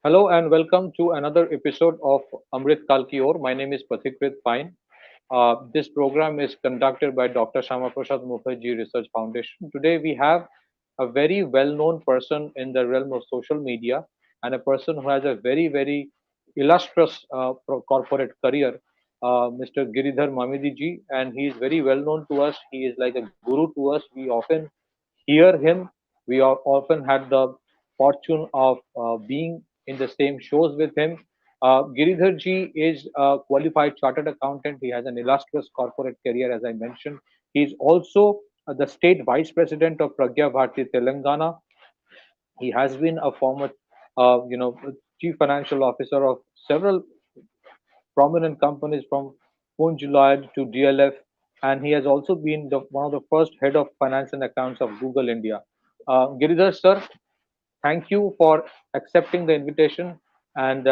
Hello and welcome to another episode of Amrit Kal Ki Aur. My name is Pathikrit Pine. This program is conducted by Dr. Shama Prasad Mukherjee Research Foundation. Today we have a very well-known person in the realm of social media and a person who has a very illustrious corporate career, Mr. Giridhar Mamidi ji, and he is very well known to us. He is like a guru to us. We often hear him. We are often had the fortune of being in the same shows with him. Giridhar ji is a qualified chartered accountant. He has an illustrious corporate career, as I mentioned. He is also the state vice president of Pragya Bharati Telangana. He has been a former, chief financial officer of several prominent companies from Punjab to DLF, and he has also been one of the first head of finance and accounts of Google India. Giridhar sir, thank you for accepting the invitation, and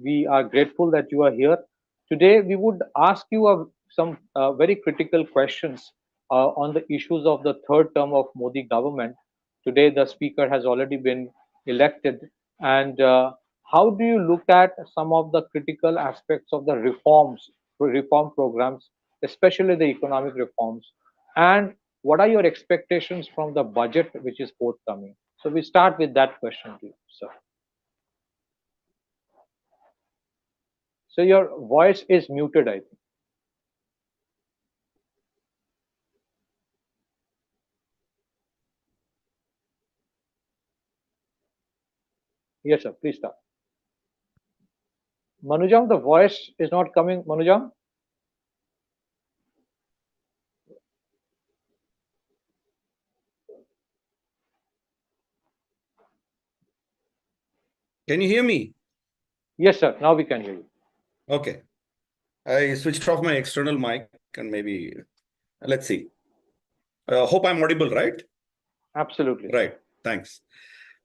we are grateful that you are here. Today, we would ask you some very critical questions on the issues of the third term of Modi government. Today, the speaker has already been elected, and how do you look at some of the critical aspects of the reform programs, especially the economic reforms, and what are your expectations from the budget which is forthcoming? So we start with that question to you, sir. So your voice is muted, I think. Yes, sir. Please start. Manujam, the voice is not coming. Manujam? Can you hear me? Yes, sir. Now we can hear you. Okay. I switched off my external mic and maybe let's see. Hope I'm audible, right? Absolutely. Right. Thanks.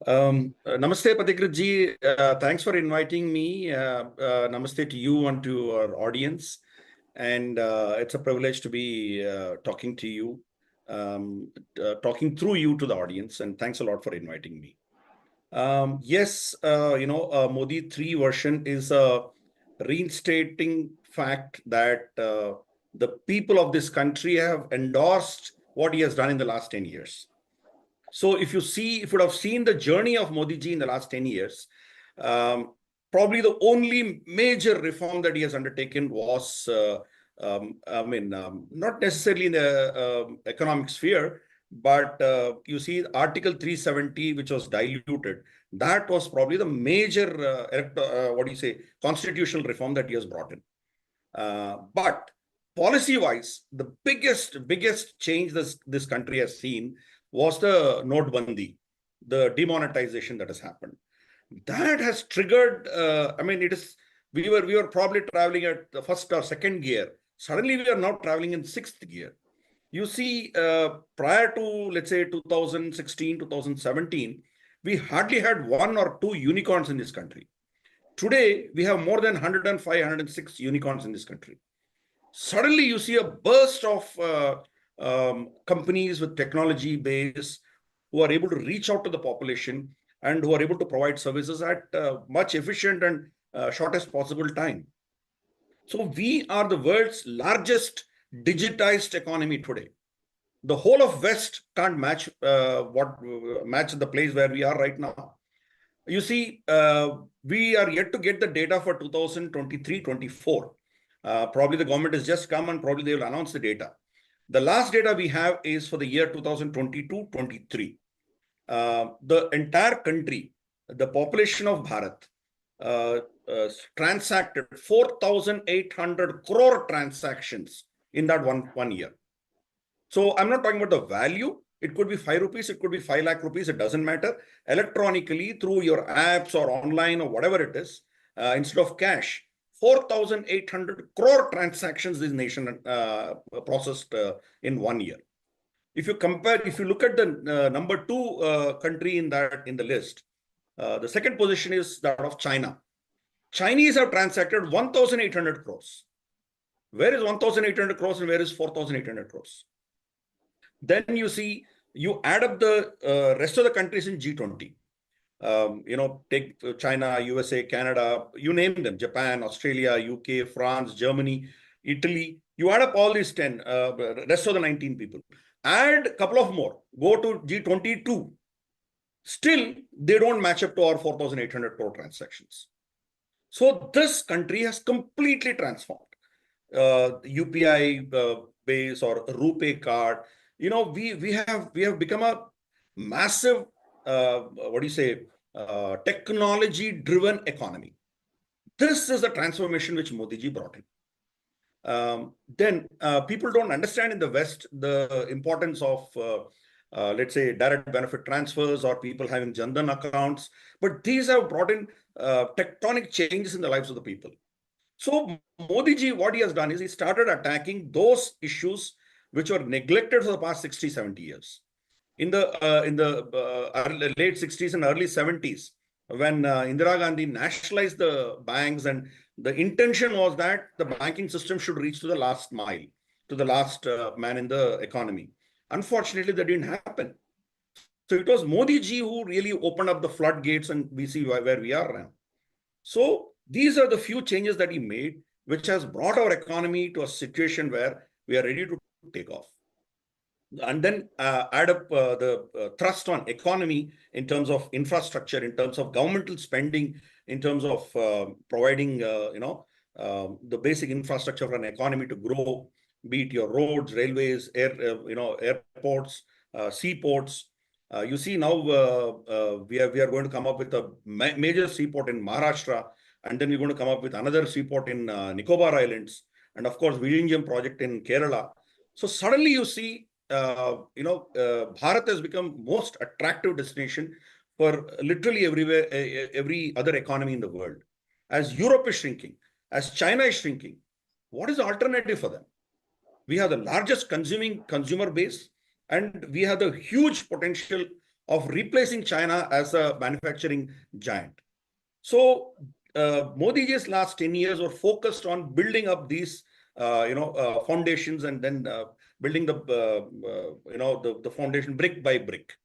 Namaste, Patikrit ji. Thanks for inviting me. Namaste to you and to our audience. And it's a privilege to be talking to you, talking through you to the audience. And thanks a lot for inviting me. Yes, Modi 3 version is a reinstating fact that the people of this country have endorsed what he has done in the last 10 years. So if you would have seen the journey of Modi ji in the last 10 years, probably the only major reform that he has undertaken was, not necessarily in the economic sphere, but you see Article 370, which was diluted, that was probably the major, constitutional reform that he has brought in. But policy-wise, the biggest change this country has seen was the note bandi, the demonetization that has happened. That has triggered. We were probably traveling at the first or second gear. Suddenly, we are now traveling in sixth gear. You see, prior to let's say 2016, 2017, we hardly had one or two unicorns in this country. Today, we have more than 105, 106 unicorns in this country. Suddenly you see a burst of companies with technology base who are able to reach out to the population and who are able to provide services at much efficient and shortest possible time. So we are the world's largest digitized economy today. The whole of West can't match match the place where we are right now. You see, we are yet to get the data for 2023-24. Probably the government has just come and probably they will announce the data. The last data we have is for the year 2022-23. The entire country, the population of Bharat, transacted 4,800 crore transactions in that one year. So I'm not talking about the value. It could be 5 rupees, it could be 5 lakh rupees, it doesn't matter. Electronically, through your apps or online or whatever it is, instead of cash, 4,800 crore transactions this nation processed in 1 year. If you look at the number 2 country in the list, the second position is that of China. Chinese have transacted 1,800 crores. Where is 1,800 crores and where is 4,800 crores? Then you see, you add up the rest of the countries in G20. Take China, USA, Canada, you name them, Japan, Australia, UK, France, Germany, Italy. You add up all these 10, rest of the 19 people. Add a couple of more, go to G22. Still, they don't match up to our 4,800 crore transactions. So this country has completely transformed. UPI base or RuPay card. We have become a massive technology-driven economy. This is the transformation which Modi ji brought in. Then people don't understand in the West the importance of let's say direct benefit transfers or people having Jandan accounts, but these have brought in tectonic changes in the lives of the people. So Modi ji, what he has done is he started attacking those issues which were neglected for the past 60, 70 years. In the late 60s and early 70s, when Indira Gandhi nationalized the banks, and the intention was that the banking system should reach to the last mile, to the last man in the economy. Unfortunately, that didn't happen. So it was Modi ji who really opened up the floodgates, and we see where we are now. So these are the few changes that he made, which has brought our economy to a situation where we are ready to take off. And then add up the thrust on economy in terms of infrastructure, in terms of governmental spending, in terms of providing, the basic infrastructure for an economy to grow, be it your roads, railways, airports, seaports. You see now we are going to come up with a major seaport in Maharashtra, and then we're going to come up with another seaport in Nicobar Islands, and of course Vizhinjam project in Kerala. So suddenly you see, Bharat has become most attractive destination for literally everywhere, every other economy in the world. As Europe is shrinking, as China is shrinking, what is the alternative for them? We have the largest consumer base, and we have the huge potential of replacing China as a manufacturing giant. So Modi ji's last 10 years were focused on building up these foundations, and then building the foundation brick by brick.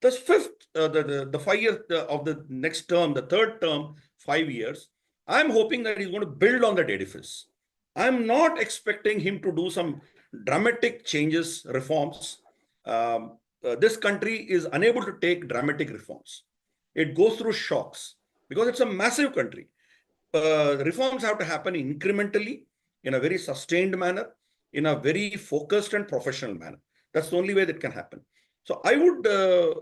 The fifth, the 5 years of the next term, the third term, 5 years, I'm hoping that he's going to build on that edifice. I'm not expecting him to do some dramatic changes, reforms. This country is unable to take dramatic reforms. It goes through shocks because it's a massive country. Reforms have to happen incrementally, in a very sustained manner, in a very focused and professional manner. That's the only way that can happen. So I would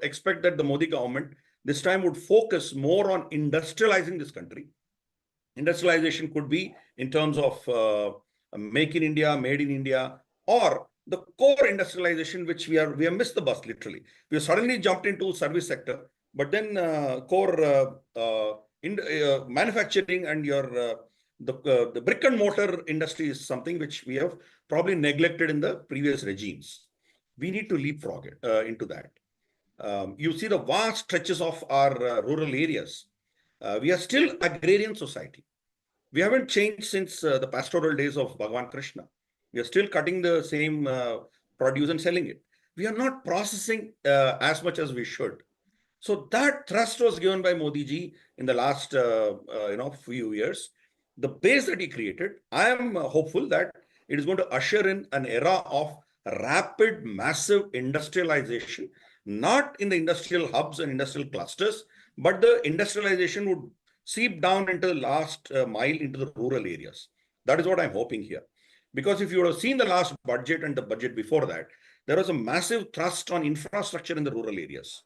expect that the Modi government this time would focus more on industrializing this country. Industrialization could be in terms of make in India, made in India, or the core industrialization, which we have missed the bus literally. We have suddenly jumped into service sector, but then core manufacturing and the brick and mortar industry is something which we have probably neglected in the previous regimes. We need to leapfrog into that. You see the vast stretches of our rural areas. We are still agrarian society. We haven't changed since the pastoral days of Bhagwan Krishna. We are still cutting the same produce and selling it. We are not processing as much as we should. So that thrust was given by Modi ji in the last few years. The base that he created, I am hopeful that it is going to usher in an era of rapid, massive industrialization, not in the industrial hubs and industrial clusters, but the industrialization would seep down into the last mile into the rural areas. That is what I'm hoping here. Because if you would have seen the last budget and the budget before that, there was a massive thrust on infrastructure in the rural areas,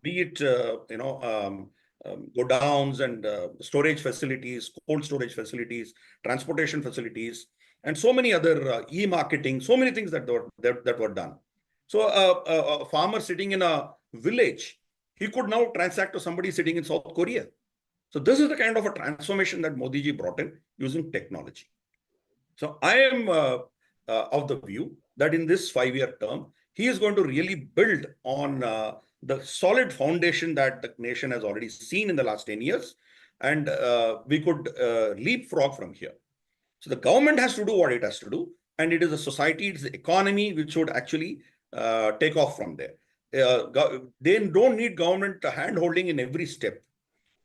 be it godowns and storage facilities, cold storage facilities, transportation facilities, and so many other e-marketing, so many things that were done. So a farmer sitting in a village, he could now transact to somebody sitting in South Korea. So this is the kind of a transformation that Modi ji brought in using technology. So I am of the view that in this 5-year term, he is going to really build on the solid foundation that the nation has already seen in the last 10 years. And we could leapfrog from here. So the government has to do what it has to do. And it is the society, it is the economy which should actually take off from there. they don't need government hand-holding in every step.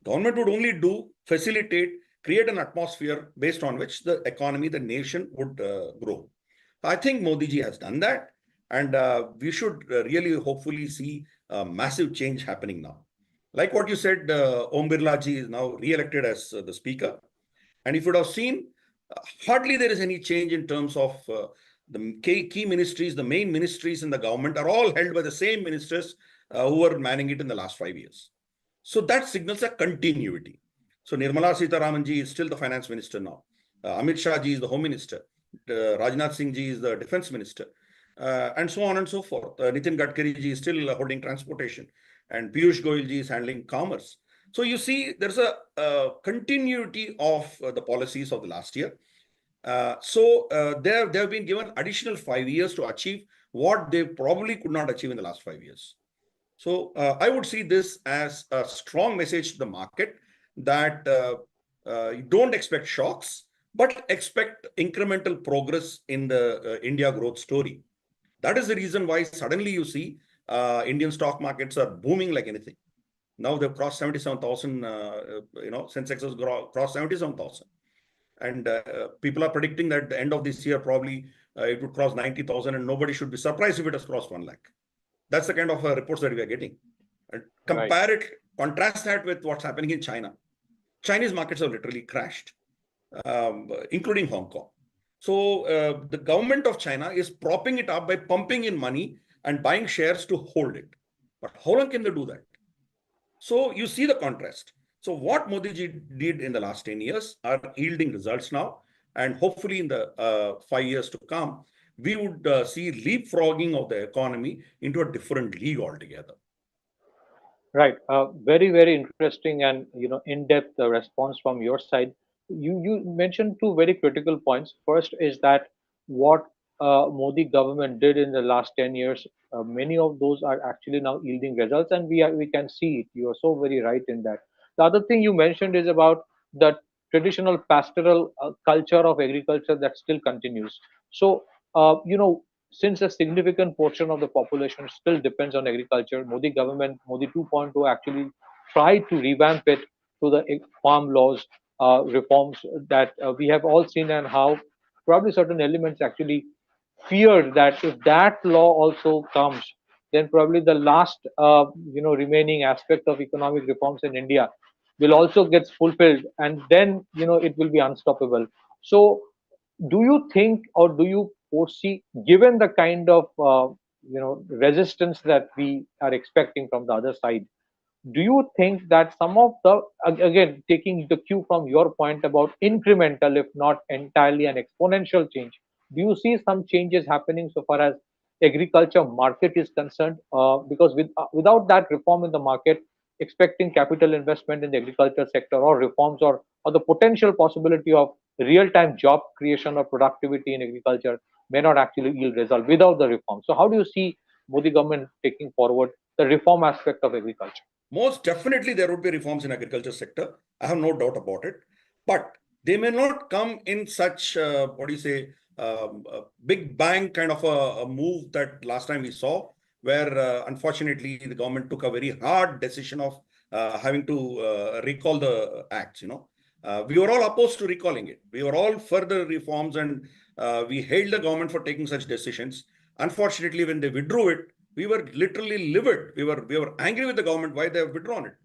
Government would only facilitate, create an atmosphere based on which the economy, the nation would grow. I think Modi ji has done that, and we should really hopefully see massive change happening now. Like what you said, Om Birla ji is now re-elected as the speaker. And if you would have seen, hardly there is any change in terms of the key ministries, the main ministries in the government are all held by the same ministers who were manning it in the last 5 years. So that signals a continuity. So Nirmala Sitharaman ji is still the finance minister now. Amit Shah ji is the home minister. Rajnath Singh ji is the defense minister. And so on and so forth. Nitin Gadkari ji is still holding transportation. And Piyush Goyal ji is handling commerce. So you see, there's a continuity of the policies of the last year. They have been given additional 5 years to achieve what they probably could not achieve in the last 5 years. So I would see this as a strong message to the market that you don't expect shocks, but expect incremental progress in the India growth story. That is the reason why suddenly you see Indian stock markets are booming like anything. Now they've crossed 77,000, Sensex has crossed 77,000. And people are predicting that at the end of this year, probably it would cross 90,000, and nobody should be surprised if it has crossed 1 lakh. That's the kind of reports that we are getting. And contrast that with what's happening in China. Chinese markets have literally crashed, including Hong Kong. So the government of China is propping it up by pumping in money and buying shares to hold it. But how long can they do that? So you see the contrast. So what Modi ji did in the last 10 years are yielding results now. And hopefully in the 5 years to come, we would see leapfrogging of the economy into a different league altogether. Right. Very, very interesting and in-depth response from your side. You mentioned two very critical points. First is that what Modi government did in the last 10 years, many of those are actually now yielding results, and we can see it. You are so very right in that. The other thing you mentioned is about the traditional pastoral culture of agriculture that still continues. So since a significant portion of the population still depends on agriculture, Modi government, Modi 2.0 actually tried to revamp it to the farm laws reforms that we have all seen, and how probably certain elements actually feared that if that law also comes, then probably the last remaining aspect of economic reforms in India will also get fulfilled, and then it will be unstoppable. So do you think, or do you foresee, given the kind of resistance that we are expecting from the other side, do you think that some of the, again taking the cue from your point about incremental if not entirely an exponential change, do you see some changes happening so far as agriculture market is concerned? Because without that reform in the market, expecting capital investment in the agriculture sector, or reforms, or the potential possibility of real time job creation or productivity in agriculture may not actually yield result without the reform. So how do you see Modi government taking forward the reform aspect of agriculture? Most definitely, there would be reforms in agriculture sector. I have no doubt about it. But they may not come in such, a big bang kind of a move that last time we saw, where unfortunately the government took a very hard decision of having to recall the acts. We were all opposed to recalling it. We were all for the reforms, and we hailed the government for taking such decisions. Unfortunately, when they withdrew it, we were literally livid. We were angry with the government why they have withdrawn it.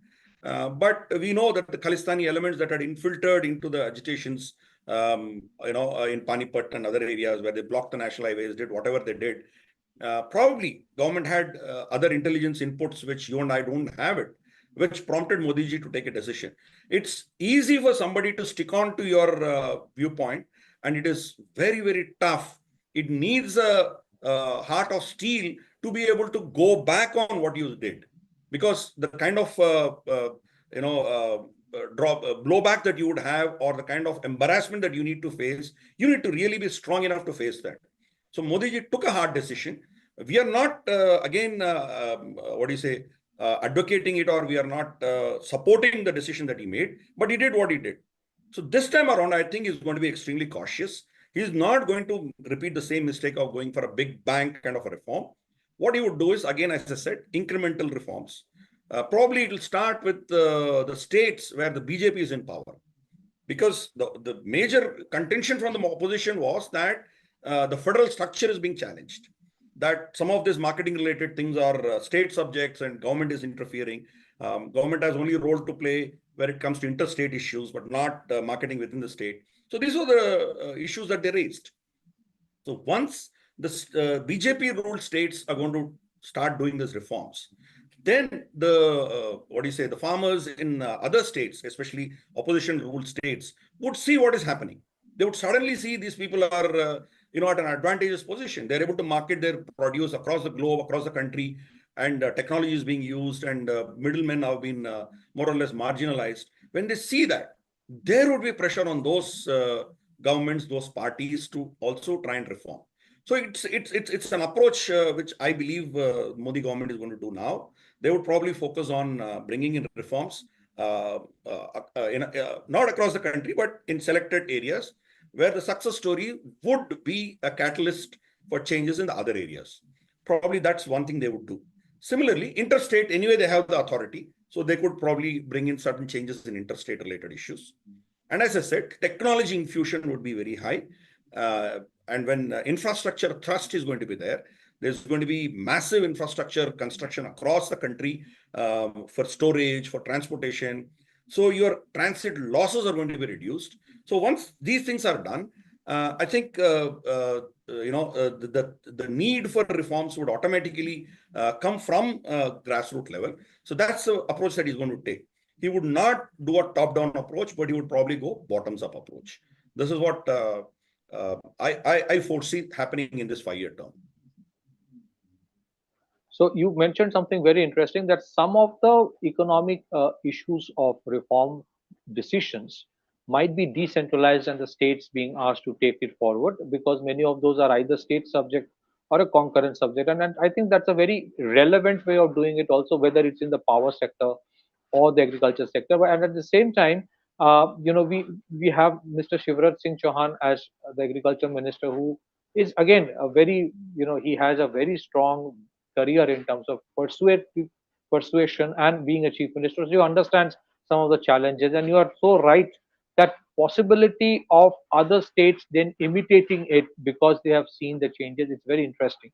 But we know that the Khalistani elements that had infiltrated into the agitations, in Panipat and other areas where they blocked the national highways, did whatever they did. Probably government had other intelligence inputs which you and I don't have it, which prompted Modi ji to take a decision. It's easy for somebody to stick on to your viewpoint, and it is very, very tough. It needs a heart of steel to be able to go back on what you did, because the kind of blowback that you would have, or the kind of embarrassment that you need to face, you need to really be strong enough to face that. So Modi ji took a hard decision. We are not advocating it, or we are not supporting the decision that he made, but he did what he did. So this time around, I think he's going to be extremely cautious. He's not going to repeat the same mistake of going for a big bang kind of a reform. what he would do is, again, as I said, incremental reforms. Probably it will start with the states where the BJP is in power, because the major contention from the opposition was that the federal structure is being challenged, that some of these marketing related things are state subjects and government is interfering. Government has only a role to play where it comes to interstate issues, but not marketing within the state. So these were the issues that they raised. So once the BJP ruled states are going to start doing these reforms, then the what do you say, the farmers in other states, especially opposition ruled states, would see what is happening. They would suddenly see these people are at an advantageous position. They're able to market their produce across the globe, across the country, and technology is being used, and middlemen have been more or less marginalized. When they see that, there would be pressure on those governments, those parties, to also try and reform. So it's an approach which I believe Modi government is going to do now. They would probably focus on bringing in reforms, not across the country, but in selected areas where the success story would be a catalyst for changes in the other areas. Probably that's one thing they would do. Similarly, interstate, anyway, they have the authority, so they could probably bring in certain changes in interstate related issues. And as I said, technology infusion would be very high. And when infrastructure thrust is going to be there, there's going to be massive infrastructure construction across the country for storage, for transportation. So your transit losses are going to be reduced. So once these things are done, I think the need for reforms would automatically come from grassroots level. So that's the approach that he's going to take. He would not do a top-down approach, but he would probably go bottoms-up approach. This is what I foresee happening in this 5-year term. So you mentioned something very interesting, that some of the economic issues of reform decisions might be decentralized and the states being asked to take it forward, because many of those are either state subject or a concurrent subject. And I think that's a very relevant way of doing it also, whether it's in the power sector or the agriculture sector. But and at the same time, we have Mr. Shivraj Singh Chauhan as the agriculture minister, who is again a very, he has a very strong career in terms of persuasion and being a chief minister. So you understand some of the challenges, and you are so right that possibility of other states then imitating it because they have seen the changes. It's very interesting.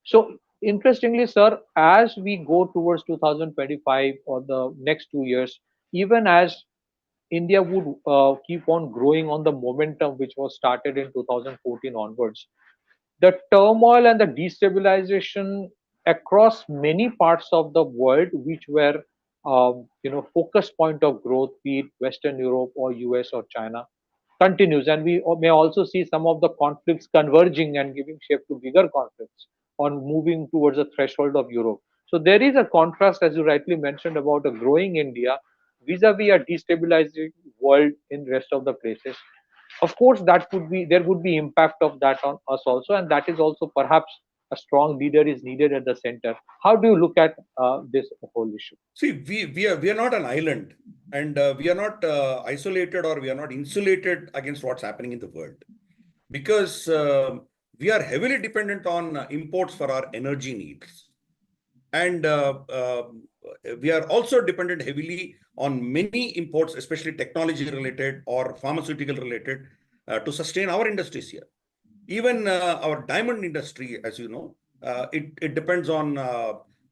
So interestingly, sir, as we go towards 2025 or the next 2 years, even as India would keep on growing on the momentum which was started in 2014 onwards, the turmoil and the destabilization across many parts of the world, which were focus point of growth, be it Western Europe or US or China, continues, and we may also see some of the conflicts converging and giving shape to bigger conflicts on moving towards the threshold of Europe. So there is a contrast, as you rightly mentioned, about a growing India vis-a-vis a destabilizing world in rest of the places. Of course, that would be, there would be impact of that on us also, and that is also perhaps a strong leader is needed at the center. How do you look at this whole issue? See, we are not an island, and we are not isolated, or we are not insulated against what's happening in the world, because we are heavily dependent on imports for our energy needs. And we are also dependent heavily on many imports, especially technology related or pharmaceutical related, to sustain our industries here. Even our diamond industry, as you know, it depends on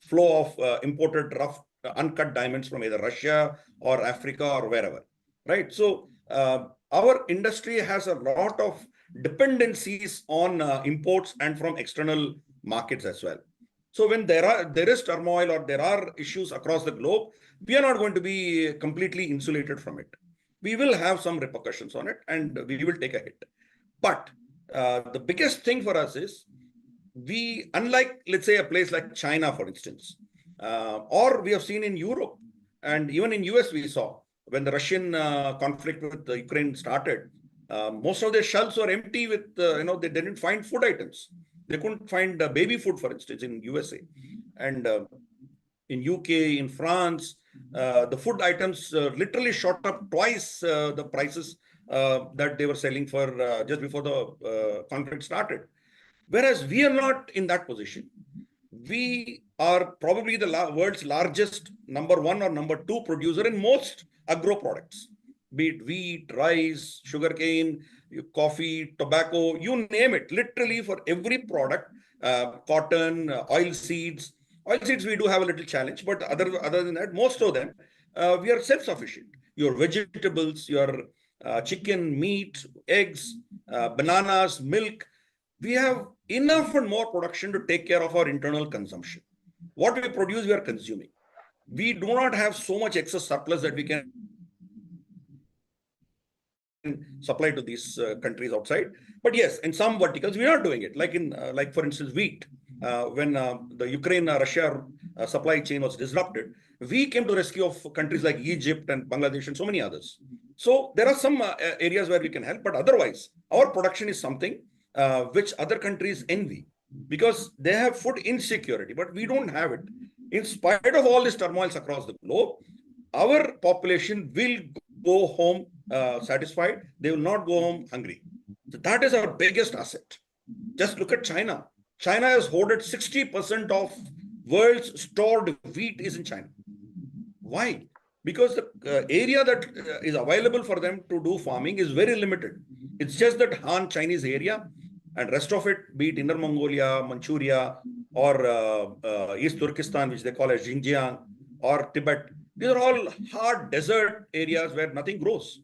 flow of imported rough uncut diamonds from either Russia or Africa or wherever, right? So our industry has a lot of dependencies on imports and from external markets as well. So when there is turmoil or there are issues across the globe, we are not going to be completely insulated from it. We will have some repercussions on it, and we will take a hit. But the biggest thing for us is, we, unlike, let's say, a place like China, for instance, or we have seen in Europe and even in US, we saw when the Russian conflict with the Ukraine started, most of their shelves were empty with, they didn't find food items. They couldn't find baby food, for instance, in USA. And in UK, in France, the food items literally shot up twice the prices that they were selling for just before the conflict started. Whereas we are not in that position. we are probably the world's largest number one or number two producer in most agro products, be it wheat, rice, sugarcane, coffee, tobacco, you name it. Literally for every product, cotton, oil seeds. Oil seeds, we do have a little challenge, but other than that, most of them, we are self-sufficient. Your vegetables, your chicken, meat, eggs, bananas, milk, we have enough and more production to take care of our internal consumption. What we produce, we are consuming. We do not have so much excess surplus that we can supply to these countries outside. But yes, in some verticals, we are doing it. Like for instance, wheat. When the Ukraine-Russia supply chain was disrupted, we came to rescue of countries like Egypt and Bangladesh and so many others. So there are some areas where we can help, but otherwise, our production is something which other countries envy because they have food insecurity, but we don't have it. In spite of all these turmoils across the globe, our population will go home satisfied. They will not go home hungry. So that is our biggest asset. Just look at China. China has hoarded 60% of world's stored wheat is in China. Why? Because the area that is available for them to do farming is very limited. It's just that Han Chinese area and rest of it, be it Inner Mongolia, Manchuria, or East Turkestan, which they call as Xinjiang, or Tibet. These are all hard desert areas where nothing grows.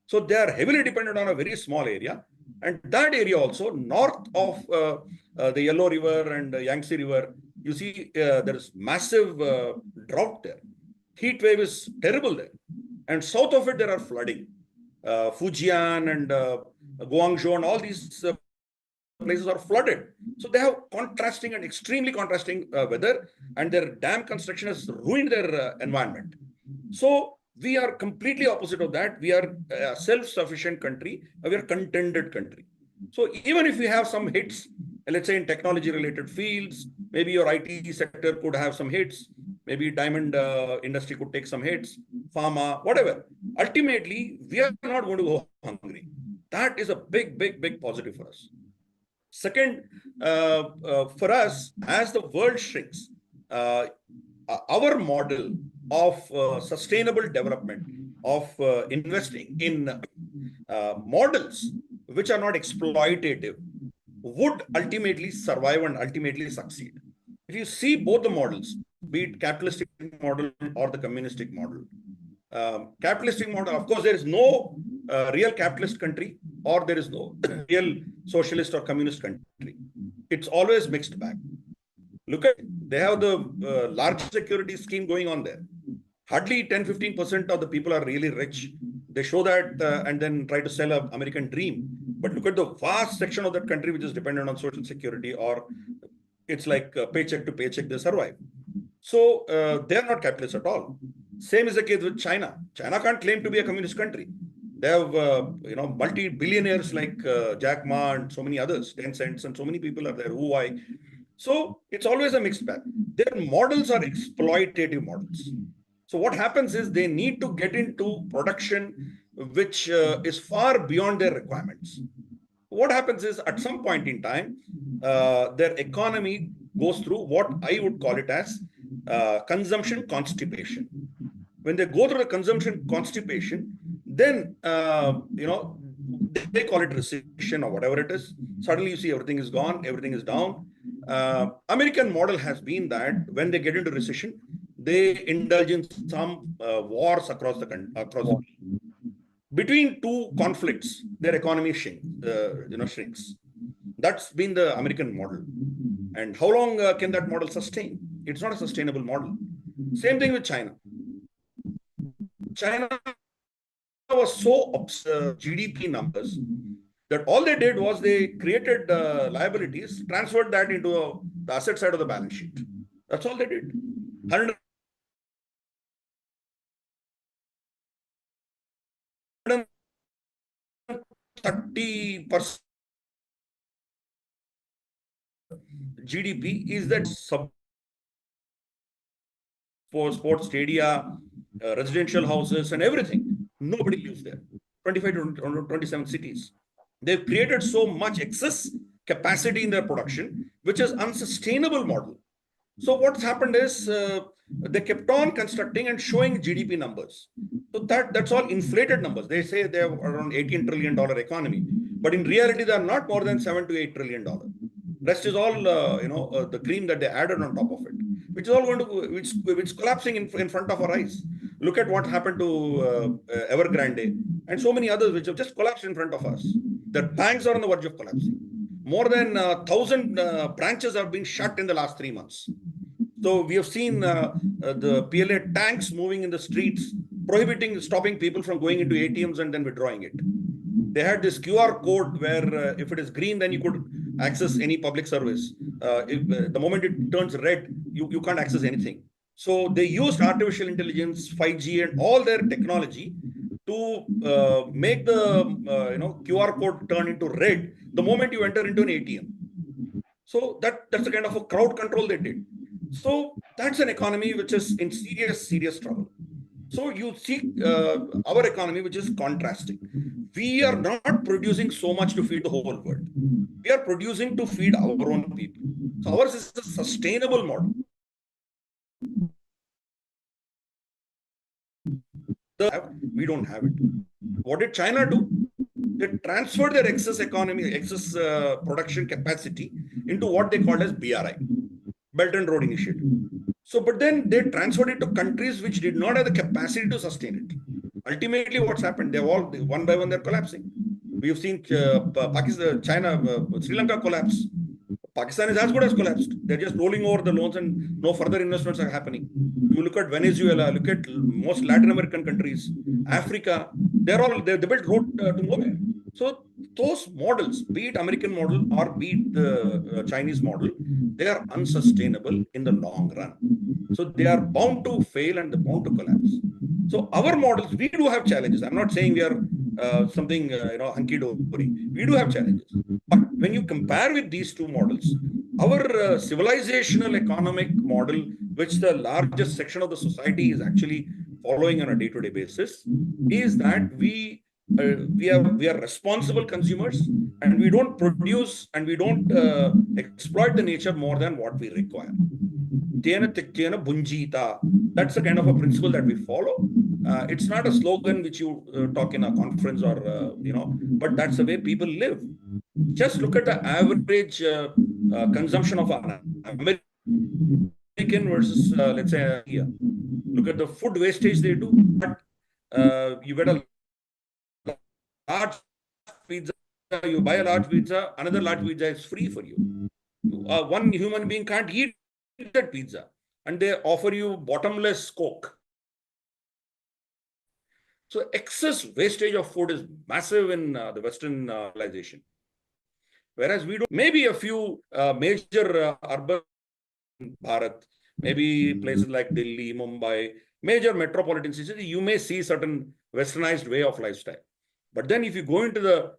So they are heavily dependent on a very small area. And that area also, north of the Yellow River and the Yangtze River, you see there is massive drought there. Heat wave is terrible there. And south of it, there are flooding. Fujian and Guangzhou and all these places are flooded. So they have contrasting and extremely contrasting weather, and their dam construction has ruined their environment. So we are completely opposite of that. We are a self-sufficient country. We are a contented country. So even if we have some hits, let's say in technology-related fields, maybe your IT sector could have some hits, maybe diamond industry could take some hits, pharma, whatever. Ultimately, we are not going to go hungry. That is a big positive for us. Second, for us, as the world shrinks, our model of sustainable development, of investing in models which are not exploitative, would ultimately survive and ultimately succeed. If you see both the models, be it capitalistic model or the communistic model, capitalistic model, of course, there is no real capitalist country or there is no real socialist or communist country. It's always mixed bag. Look at, they have the large security scheme going on there. Hardly 10-15% of the people are really rich. They show that and then try to sell an American dream. But look at the vast section of that country which is dependent on social security, or it's like paycheck to paycheck, they survive. So they're not capitalists at all. Same is the case with China. China can't claim to be a communist country. They have multi-billionaires like Jack Ma and so many others, Tencent, and so many people are there, Huawei. So it's always a mixed bag. Their models are exploitative models. So what happens is they need to get into production which is far beyond their requirements. What happens is at some point in time, their economy goes through what I would call it as consumption constipation. When they go through the consumption constipation, then they call it recession or whatever it is. Suddenly you see everything is gone, everything is down. American model has been that when they get into recession, they indulge in some wars across the country. Between two conflicts, their economy shrinks. That's been the American model. And how long can that model sustain? It's not a sustainable model. Same thing with China. China was so GDP numbers that all they did was they created liabilities, transferred that into the asset side of the balance sheet. That's all they did. 130% GDP is that for sports stadia, residential houses, and everything. Nobody lives there. 25 to 27 cities. They've created so much excess capacity in their production, which is unsustainable model. So what's happened is they kept on constructing and showing GDP numbers. So that's all inflated numbers. They say they have around $18 trillion economy, but in reality, they are not more than $7 to $8 trillion. Rest is all the cream that they added on top of it, which is all going to which collapsing in front of our eyes. Look at what happened to Evergrande and so many others which have just collapsed in front of us. The banks are on the verge of collapsing. More than 1,000 branches have been shut in the last 3 months. So we have seen the PLA tanks moving in the streets, stopping people from going into ATMs and then withdrawing it. They had this QR code where if it is green, then you could access any public service. The moment it turns red, you can't access anything. So they used artificial intelligence, 5G, and all their technology to make the QR code turn into red the moment you enter into an ATM. So that's the kind of a crowd control they did. So that's an economy which is in serious trouble. So you see our economy, which is contrasting. We are not producing so much to feed the whole world. We are producing to feed our own people. So ours is a sustainable model. We don't have it. What did China do? They transferred their excess production capacity into what they called as BRI, Belt and Road Initiative. So, but then they transferred it to countries which did not have the capacity to sustain it. Ultimately, what's happened? They're all one by one, they're collapsing. We've seen Pakistan, China, Sri Lanka collapse. Pakistan is as good as collapsed. They're just rolling over the loans and no further investments are happening. You look at Venezuela, look at most Latin American countries, Africa, they built road to nowhere. So those models, be it American model or be it the Chinese model, they are unsustainable in the long run. So they are bound to fail and they're bound to collapse. So our models, we do have challenges. I'm not saying we are hunky-dory. We do have challenges. But when you compare with these two models, our civilizational economic model, which the largest section of the society is actually following on a day-to-day basis, is that we are responsible consumers and we don't produce and we don't exploit the nature more than what we require. That's the kind of a principle that we follow. It's not a slogan which you talk in a conference or, but that's the way people live. Just look at the average consumption of an American versus, let's say, here. Look at the food wastage they do. But you get a large pizza, you buy a large pizza, another large pizza is free for you. One human being can't eat that pizza, and they offer you bottomless Coke. So excess wastage of food is massive in the Western civilization. Whereas we don't, maybe a few major urban Bharat, maybe places like Delhi, Mumbai, major metropolitan cities, you may see certain westernized way of lifestyle. But then if you go into the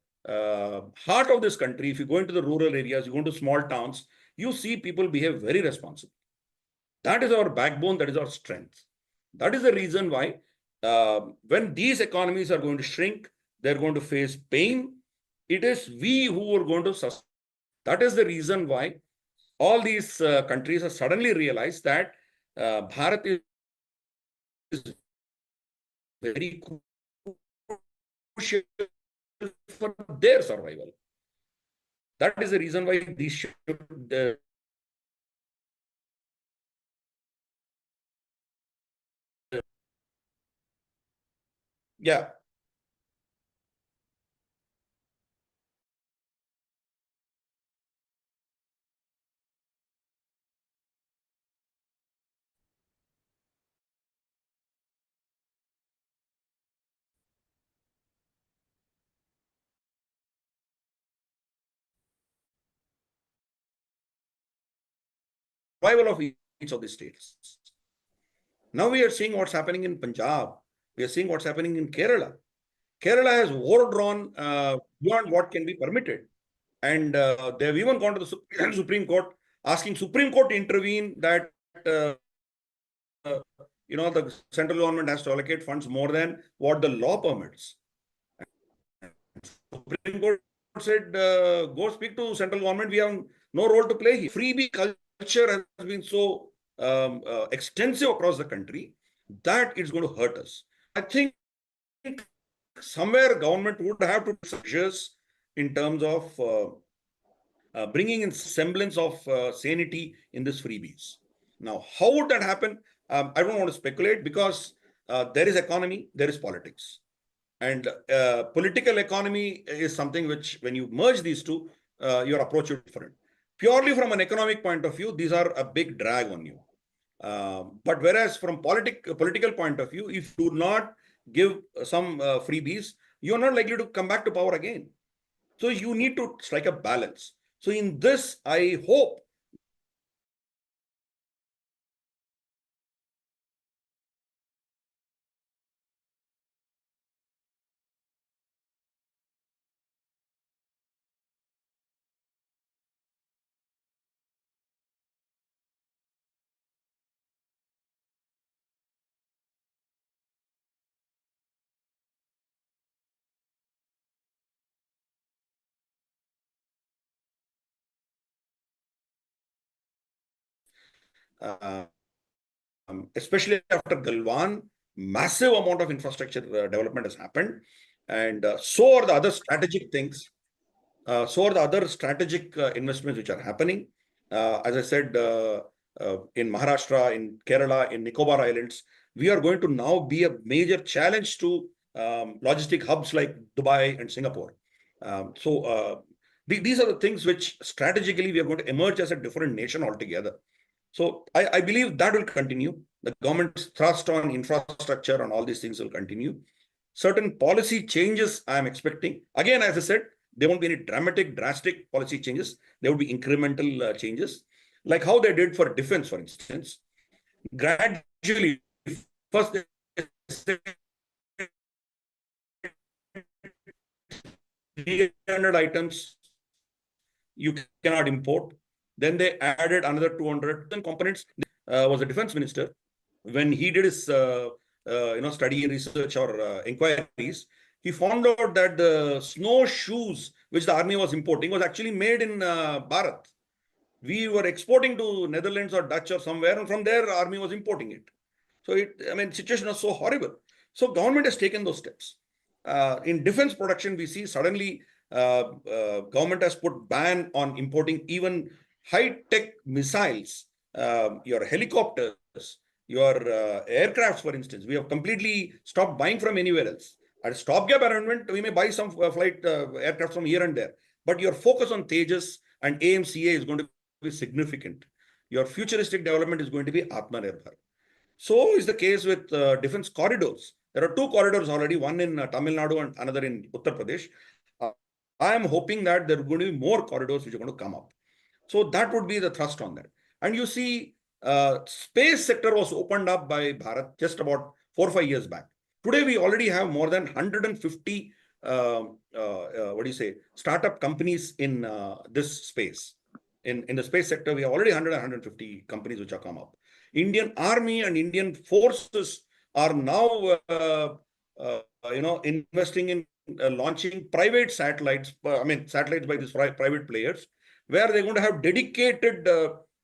heart of this country, if you go into the rural areas, you go into small towns, you see people behave very responsibly. That is our backbone, that is our strength. That is the reason why when these economies are going to shrink, they're going to face pain. It is we who are going to sustain. That is the reason why all these countries have suddenly realized that Bharat is very crucial for their survival. That is the reason why these should yeah. Survival of each of the states. Now we are seeing what's happening in Punjab. We are seeing what's happening in Kerala. Kerala has overdrawn beyond what can be permitted. And they've even gone to the Supreme Court, asking Supreme Court to intervene that, the central government has to allocate funds more than what the law permits. Supreme Court said, go speak to central government. We have no role to play here. Freebie culture culture has been so extensive across the country that it's going to hurt us. I think somewhere government would have to take measures in terms of bringing in semblance of sanity in this freebies. Now, how would that happen? I don't want to speculate because there is economy, there is politics. And political economy is something which, when you merge these two, your approach is different. Purely from an economic point of view, these are a big drag on you. But whereas from political point of view, if you do not give some freebies, you're not likely to come back to power again. So you need to strike a balance. So in this, I hope especially after Galwan, massive amount of infrastructure development has happened. And so are the other strategic things. So are the other strategic investments which are happening. As I said, in Maharashtra, in Kerala, in Nicobar Islands, we are going to now be a major challenge to logistic hubs like Dubai and Singapore. These are the things which strategically we are going to emerge as a different nation altogether. So I believe that will continue. The government's thrust on infrastructure and all these things will continue. Certain policy changes I am expecting. Again, as I said, there won't be any drastic policy changes. There will be incremental changes, like how they did for defense, for instance. Gradually, first they said 300 items you cannot import. Then they added another 200 components. Was a defense minister. When he did his study and research or inquiries, he found out that the snowshoes which the army was importing was actually made in Bharat. We were exporting to Netherlands or Dutch or somewhere, and from there, army was importing it. So situation was so horrible. So government has taken those steps. In defense production, we see suddenly government has put ban on importing even high-tech missiles, your helicopters, your aircrafts, for instance. We have completely stopped buying from anywhere else. At stopgap arrangement, we may buy some flight aircraft from here and there, but your focus on Tejas and AMCA is going to be significant. Your futuristic development is going to be Atmanirbhar. So is the case with defense corridors. There are two corridors already, one in Tamil Nadu and another in Uttar Pradesh. I am hoping that there are going to be more corridors which are going to come up. So that would be the thrust on that. And you see, space sector was opened up by Bharat just about 4 or 5 years back. Today, we already have more than 150, startup companies in this space. In the space sector, we have already 100 150 companies which have come up. Indian Army and Indian forces are now, investing in launching private satellites. Satellites by these private players, where they're going to have dedicated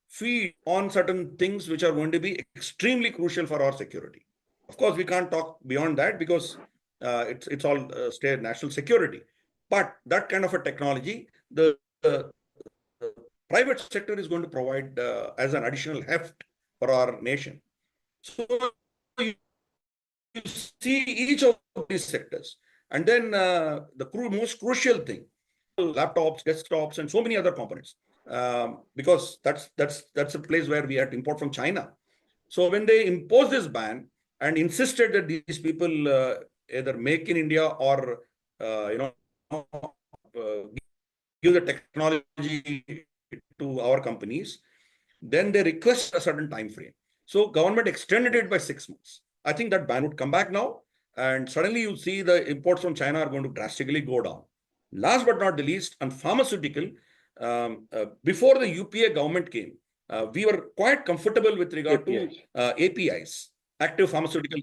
feed on certain things which are going to be extremely crucial for our security. Of course, we can't talk beyond that because it's all state national security. But that kind of a technology, the private sector is going to provide as an additional heft for our nation. So you see each of these sectors. And then the most crucial thing, laptops, desktops, and so many other components, because that's a place where we had to import from China. So when they imposed this ban and insisted that these people either make in India or give the technology to our companies, then they request a certain time frame. So government extended it by 6 months. I think that ban would come back now, and suddenly you see the imports from China are going to drastically go down. Last but not the least, on pharmaceutical, before the UPA government came, we were quite comfortable with regard to APIs, active pharmaceutical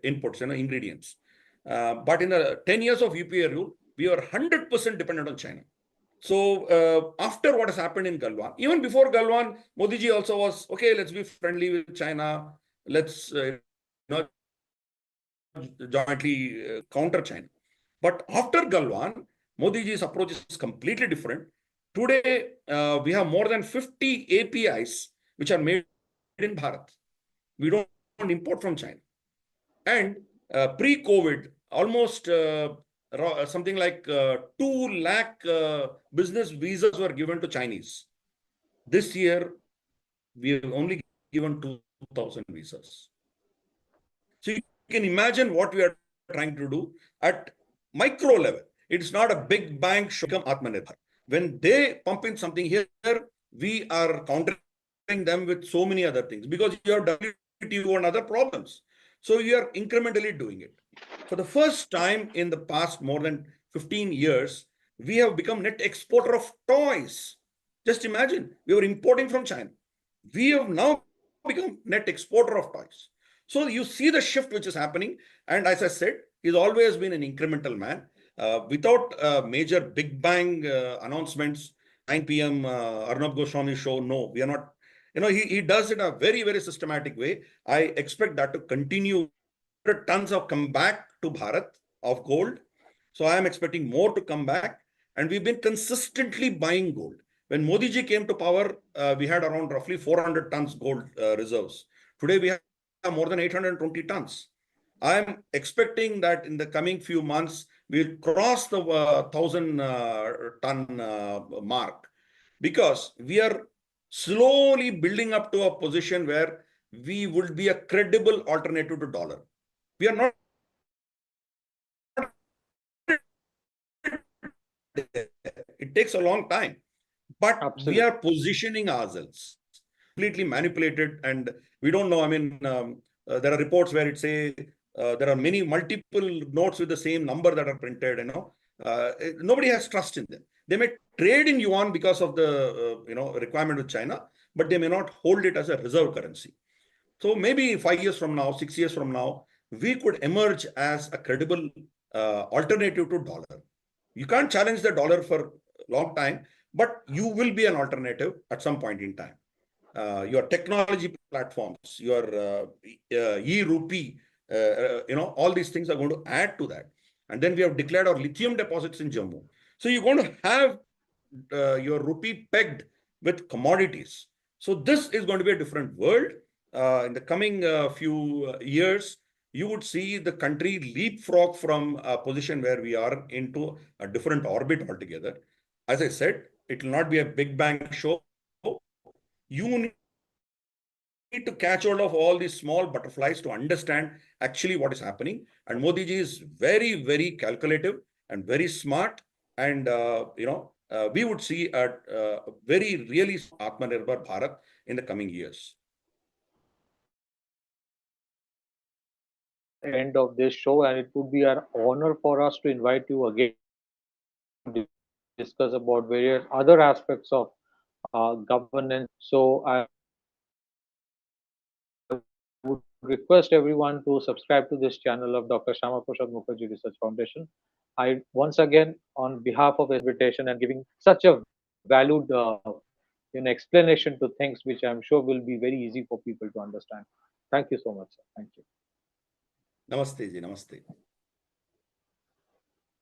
inputs, ingredients. But in the 10 years of UPA rule, we were 100% dependent on China. So after what has happened in Galwan, even before Galwan, Modi ji also was, okay, let's be friendly with China. Let's jointly counter China. But after Galwan, Modi ji's approach is completely different. Today, we have more than 50 APIs which are made in Bharat. We don't import from China. And pre-COVID, almost something like 2 lakh business visas were given to Chinese. This year, we have only given 2,000 visas. So you can imagine what we are trying to do at micro level. It's not a big bank should become Atmanirbhar. When they pump in something here, we are countering them with so many other things because you have WTO and other problems. So you are incrementally doing it. For the first time in the past more than 15 years, we have become net exporter of toys. Just imagine, we were importing from China. We have now become net exporter of toys. So you see the shift which is happening. And as I said, he's always been an incremental man. Without major big bang announcements, 9 p.m. Arnab Goswami show, no, we are not. He does it in a very, very systematic way. I expect that to continue. Tons of come back to Bharat of gold. So I am expecting more to come back. And we've been consistently buying gold. When Modi ji came to power, we had around roughly 400 tons gold reserves. Today, we have more than 820 tons. I'm expecting that in the coming few months, we'll cross the 1,000 ton mark because we are slowly building up to a position where we would be a credible alternative to dollar. We are not. It takes a long time, but we Absolutely. are positioning ourselves completely manipulated, and we don't know. I mean, there are reports where it say there are many multiple notes with the same number that are printed. Nobody has trust in them. They may trade in yuan because of the requirement with China, but they may not hold it as a reserve currency. So maybe 5 years from now, 6 years from now, we could emerge as a credible alternative to dollar. You can't challenge the dollar for a long time, but you will be an alternative at some point in time. Your technology platforms, your e-rupee, all these things are going to add to that. And then we have declared our lithium deposits in Jammu. So you're going to have your rupee pegged with commodities. So this is going to be a different world. In the coming few years, you would see the country leapfrog from a position where we are into a different orbit altogether. As I said, it will not be a big bang show. You need to catch hold of all these small butterflies to understand actually what is happening. And Modi ji is very, very calculative and very smart. And, we would see a very really Atmanirbhar Bharat in the coming years. End of this show, and it would be an honor for us to invite you again to discuss about various other aspects of governance. So I would request everyone to subscribe to this channel of Dr. Shama Prasad Mukherjee Research Foundation. I once again, on behalf of invitation and giving such a valued explanation to things which I'm sure will be very easy for people to understand. Thank you so much, sir. Thank you. Namaste ji, namaste.